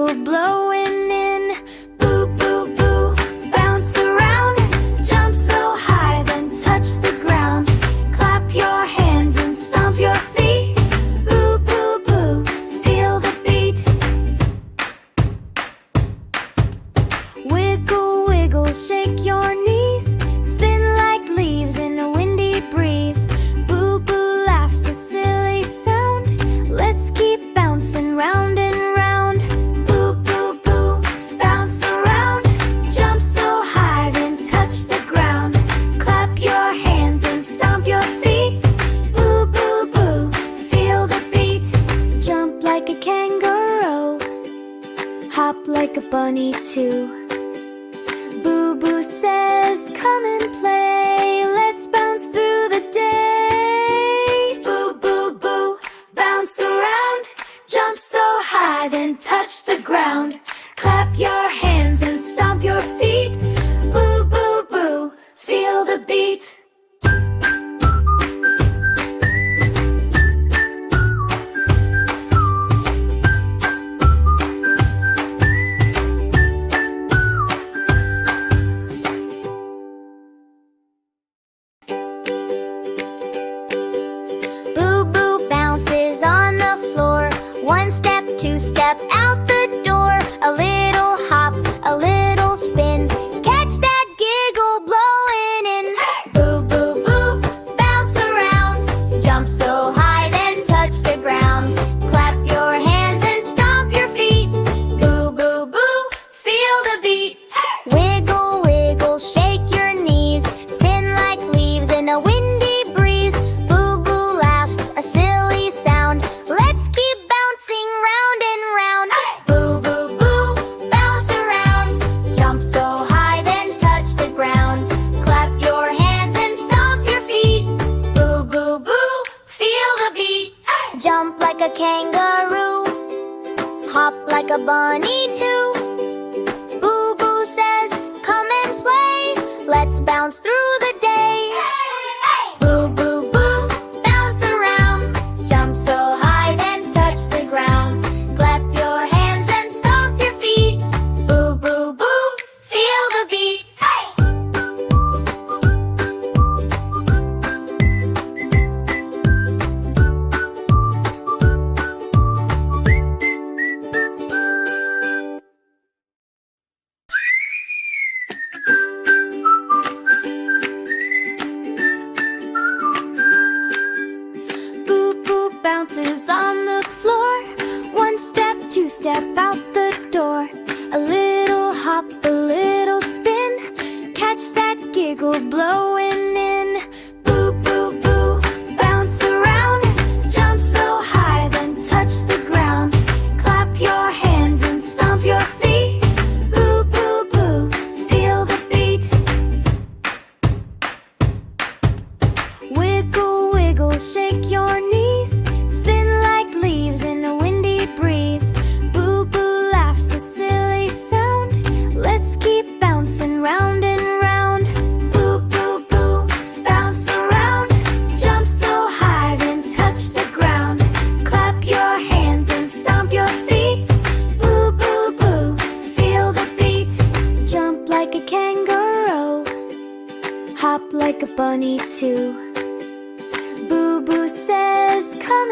giggle blowing in. Boo, boo, boo, bounce around, jump so high, then touch the ground. Clap your hands and stomp your feet. Boo, boo, boo, feel the beat. Wiggle, wiggle, shake your knees, spin like leaves in a windy breeze. Boo, boo laughs a silly sound, let's keep bouncing round and round. Boo, boo, boo, bounce around, jump so high, then touch the ground. Clap your hands and stomp your feet. Boo, boo, boo, feel the beat. Jump like a kangaroo, hop like a bunny too. Boo, boo says, come and play, let's bounce through the day. Boo, boo, boo, bounce around, jump so high, then touch the ground. Clap your hands and stomp your feet. Boo, boo, boo, feel the beat. Boo, boo bounces on the floor, one step, two step out the door. A little hop, a little spin, catch that giggle blowing in. Boo, boo, boo, bounce around, jump so high, then touch the ground. Clap your hands and stomp your feet. Boo, boo, boo, feel the beat. Wiggle, wiggle, shake your knees, spin like leaves in a windy breeze. Boo, boo laughs a silly sound, let's keep bouncing round and round. Boo, boo, boo, bounce around, jump so high, then touch the ground. Clap your hands and stomp your feet. Boo, boo, boo, feel the beat. Jump like a kangaroo, hop like a bunny too. Boo, boo says, come and play, let's bounce through the day. Boo, boo, boo, bounce around, jump so high, then touch the ground. Clap your hands and stomp your feet. Boo, boo, boo, feel the beat. Boo, boo bounces on the floor, one step, two step out the door. A little hop, a little spin, catch that giggle blowing in. Boo, boo, boo, bounce around, jump so high, then touch the ground. Clap your hands and stomp your feet. Boo, boo, boo, feel the beat. Wiggle, wiggle, shake your knees, spin like leaves in a windy breeze. Boo, boo laughs a silly sound, let's keep bouncing round and round. Boo, boo, boo, bounce around, jump so high, then touch the ground. Clap your hands and stomp your feet. Boo, boo, boo, feel the beat. Jump like a kangaroo, hop like a bunny too. Boo, boo says, come